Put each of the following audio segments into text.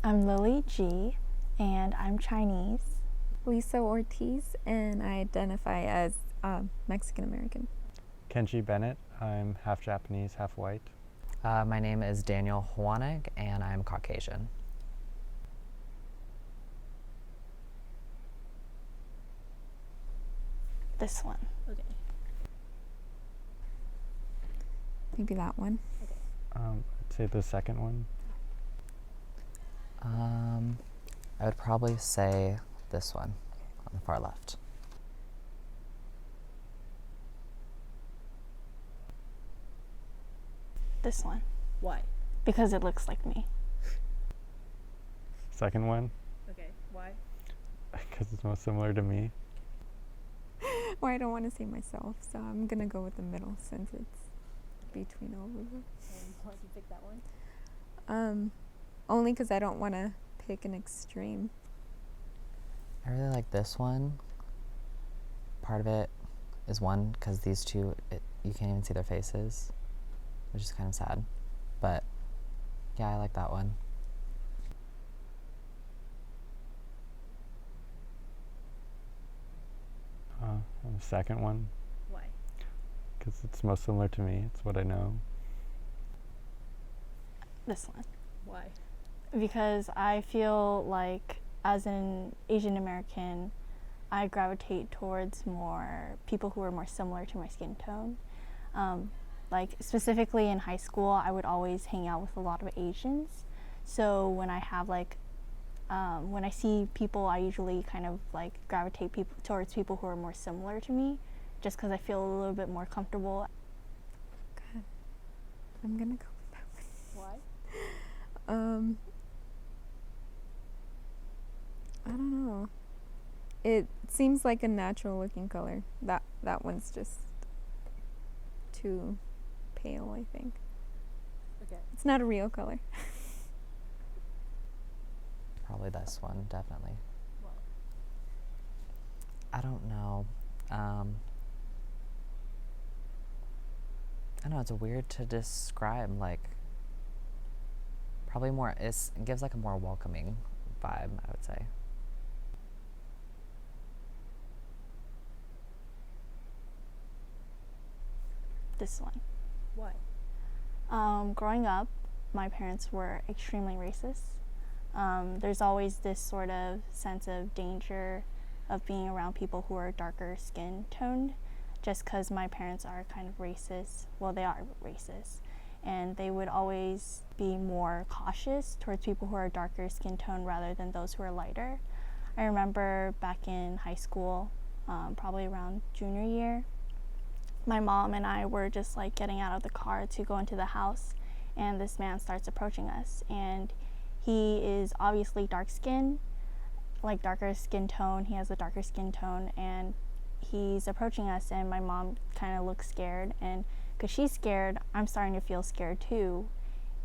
I'm Lily G, and I'm Chinese. Lisa Ortiz, and I identify as Mexican American. Kenji Bennett. I'm half Japanese, half white. My name is Daniel Hwanig, and I'm Caucasian. This one. Okay. Maybe that one. I'd say the second one. I would probably say this one on the far left. This one. Why? Because it looks like me. Second one, Okay. Why? because it's most similar to me. Well, I don't want to say myself, so I'm gonna go with the middle since it's between all of them. And why'd you pick that one? Only because I don't want to pick an extreme. I really like this one. Part of it is one, because these two, you can't even see their faces, which is kind of sad. But yeah, I like that one. The second one, Why? because it's most similar to me. It's what I know. This one. Why? Because I feel like as an Asian American, I gravitate towards more people who are more similar to my skin tone. Like specifically in high school, I would always hang out with a lot of Asians. So when I have when I see people, I usually kind of like gravitate towards people who are more similar to me, just because I feel a little bit more comfortable. God, I'm gonna go with that Why? one. I don't know. It seems like a natural looking color. That one's just too pale, I think. Okay. It's not a real color. Probably this one, definitely. Why? I don't know. I don't know, it's weird to describe, like, probably more, it gives like a more welcoming vibe, I would say. This one. Why? Growing up, my parents were extremely racist. There's always this sort of sense of danger of being around people who are darker skin toned, just because my parents are kind of racist. Well, they are racist. And they would always be more cautious towards people who are darker skin tone rather than those who are lighter. I remember back in high school, probably around junior year, my mom and I were just like getting out of the car to go into the house, and this man starts approaching us, and he is obviously dark skinned, like darker skin tone. He has a darker skin tone, and he's approaching us, and my mom kind of looks scared, and because she's scared, I'm starting to feel scared too.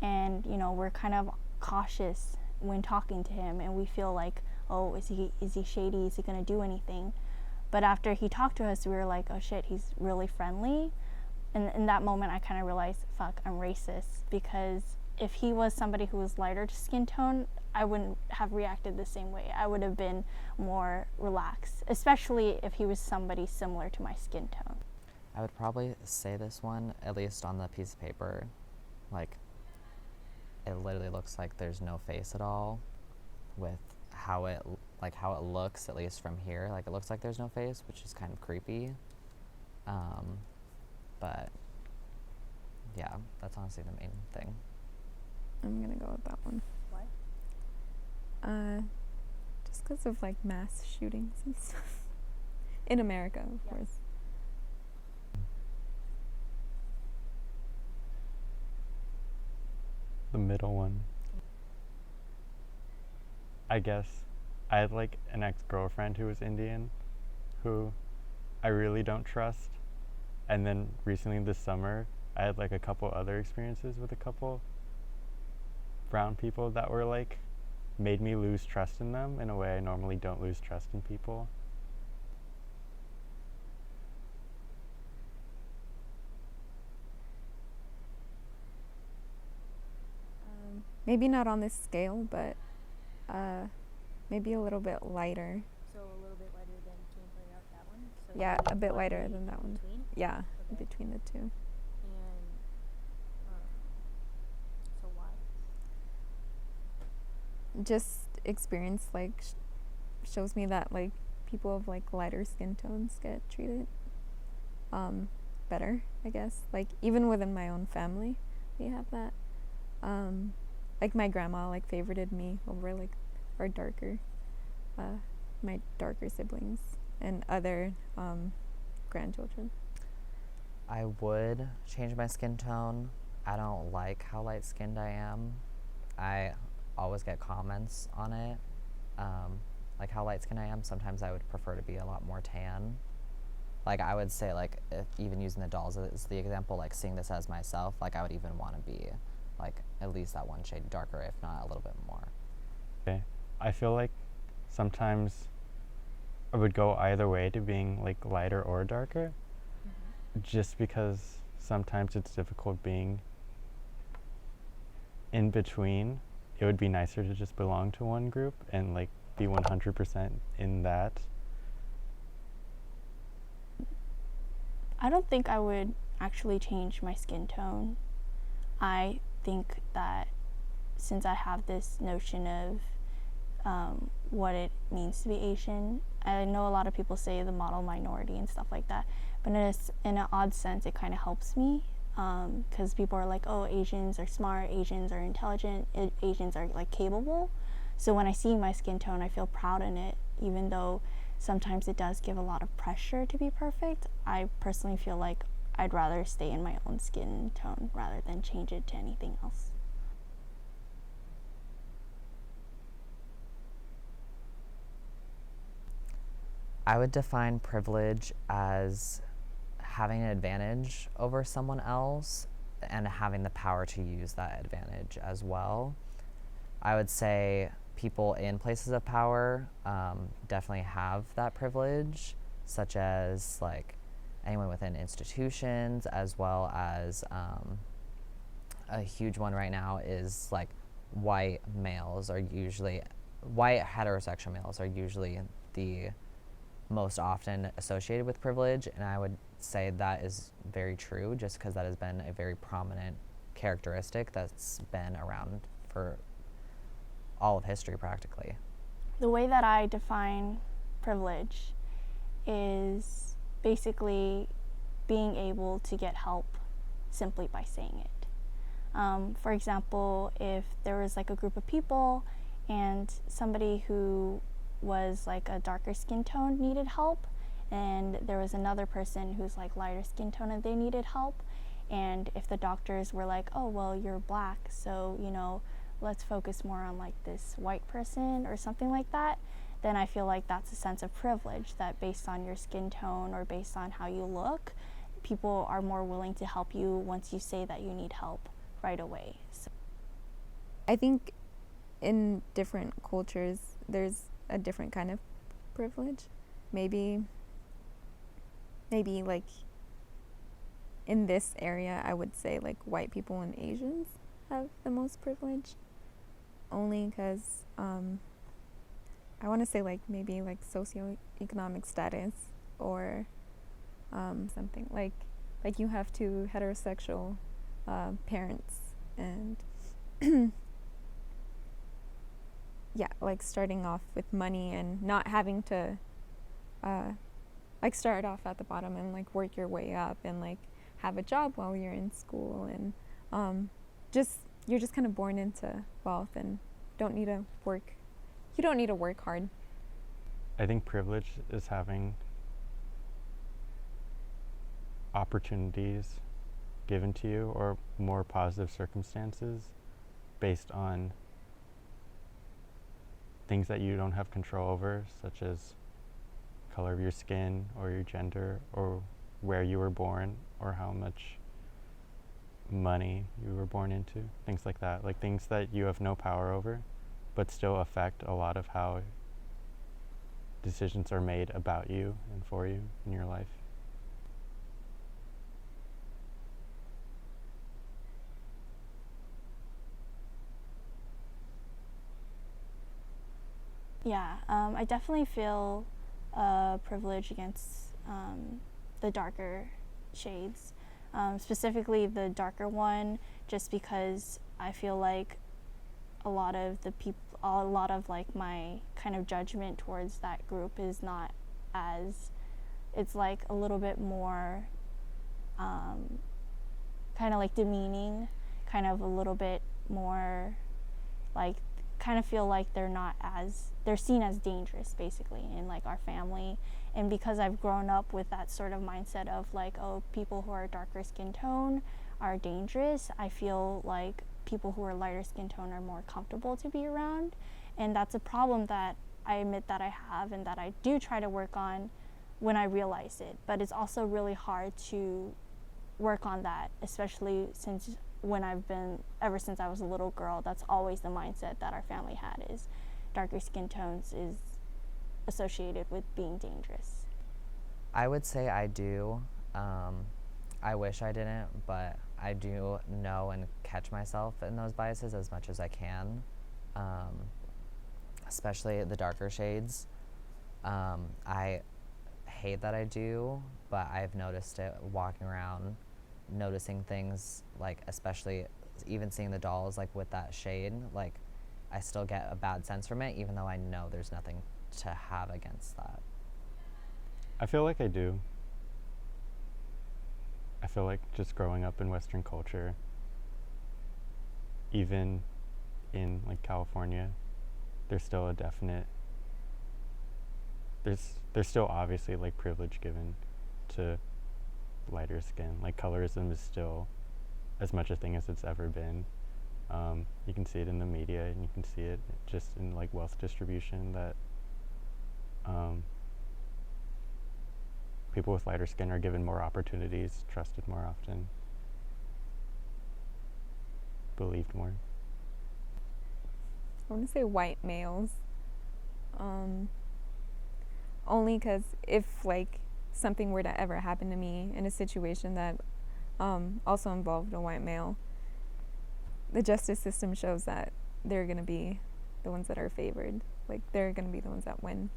And you know, we're kind of cautious when talking to him, and we feel like, oh, is he shady? Is he gonna do anything? But after he talked to us, we were like, oh shit, he's really friendly. And in that moment, I kind of realized, fuck, I'm racist. Because if he was somebody who was lighter skin tone, I wouldn't have reacted the same way. I would have been more relaxed, especially if he was somebody similar to my skin tone. I would probably say this one, at least on the piece of paper. Like, it literally looks like there's no face at all with how it looks, at least from here. Like, it looks like there's no face, which is kind of creepy. But yeah, that's honestly the main thing. I'm gonna go with that one. Why? Just because of like mass shootings and stuff in America, of Yes. course. The middle one. I guess I had like an ex-girlfriend who was Indian, who I really don't trust. And then recently this summer, I had like a couple other experiences with a couple brown people that were like, made me lose trust in them in a way I normally don't lose trust in people. Maybe not on this scale, but Maybe a little bit lighter. So a little bit lighter than Kim pointed out that one. So Yeah, maybe a bit lighter slightly than that in one. between. Yeah, Okay. between the two. And so why? Just experience like shows me that like people of like lighter skin tones get treated better, I guess. Like even within my own family, we have that. Like my grandma like favorited me over like our darker, my darker siblings and other grandchildren. I would change my skin tone. I don't like how light skinned I am. I always get comments on it, like how light skinned I am. Sometimes I would prefer to be a lot more tan. Like I would say, like if even using the dolls as the example, like seeing this as myself, like I would even want to be like at least that one shade darker, if not a little bit more. Okay. I feel like sometimes I would go either way to being like lighter or darker, just because sometimes it's difficult being in between. It would be nicer to just belong to one group and like be 100% in that. I don't think I would actually change my skin tone. I think that since I have this notion of what it means to be Asian, I know a lot of people say the model minority and stuff like that, but in an odd sense, it kind of helps me because people are like, oh, Asians are smart, Asians are intelligent, Asians are like capable. So when I see my skin tone, I feel proud in it, even though sometimes it does give a lot of pressure to be perfect. I personally feel like I'd rather stay in my own skin tone rather than change it to anything else. I would define privilege as having an advantage over someone else and having the power to use that advantage as well. I would say people in places of power definitely have that privilege, such as like anyone within institutions, as well as a huge one right now is like white heterosexual males are usually the most often associated with privilege, and I would say that is very true just because that has been a very prominent characteristic that's been around for all of history practically. The way that I define privilege is basically being able to get help simply by saying it. For example, if there was like a group of people and somebody who was like a darker skin tone needed help, and there was another person who's like lighter skin tone and they needed help, and if the doctors were like, oh well, you're black, so you know, let's focus more on like this white person or something like that, then I feel like that's a sense of privilege, that based on your skin tone or based on how you look, people are more willing to help you once you say that you need help right away. So I think in different cultures there's a different kind of privilege. Maybe like in this area I would say like white people and Asians have the most privilege, only because I want to say like maybe like socioeconomic status or something like you have two heterosexual parents and yeah, like starting off with money and not having to like start off at the bottom and like work your way up and like have a job while you're in school, and you're just kind of born into wealth and don't need to work. You don't need to work hard. I think privilege is having opportunities given to you or more positive circumstances based on things that you don't have control over, such as color of your skin or your gender or where you were born or how much money you were born into, things like that, like things that you have no power over but still affect a lot of how decisions are made about you and for you in your life. I definitely feel privilege against the darker shades, specifically the darker one, just because I feel like a lot of like my kind of judgment towards that group is not as, it's like a little bit more kind of like demeaning, kind of a little bit more like, kind of feel like they're seen as dangerous basically in like our family. And because I've grown up with that sort of mindset of like, oh, people who are darker skin tone are dangerous, I feel like people who are lighter skin tone are more comfortable to be around. And that's a problem that I admit that I have and that I do try to work on when I realize it. But it's also really hard to work on that, especially since ever since I was a little girl, that's always the mindset that our family had, is darker skin tones is associated with being dangerous. I would say I do. I wish I didn't, but I do know and catch myself in those biases as much as I can, especially the darker shades. I hate that I do, but I've noticed it walking around, noticing things, like especially even seeing the dolls like with that shade, like I still get a bad sense from it, even though I know there's nothing to have against that. I feel like I do. I feel like just growing up in Western culture, even in like California, there's still a definite, there's still obviously like privilege given to lighter skin. Like colorism is still as much a thing as it's ever been. You can see it in the media, and you can see it just in like wealth distribution, that people with lighter skin are given more opportunities, trusted more often, believed more. I want to say white males. Only because if like something were to ever happen to me in a situation that also involved a white male, the justice system shows that they're going to be the ones that are favored. Like they're going to be the ones that win.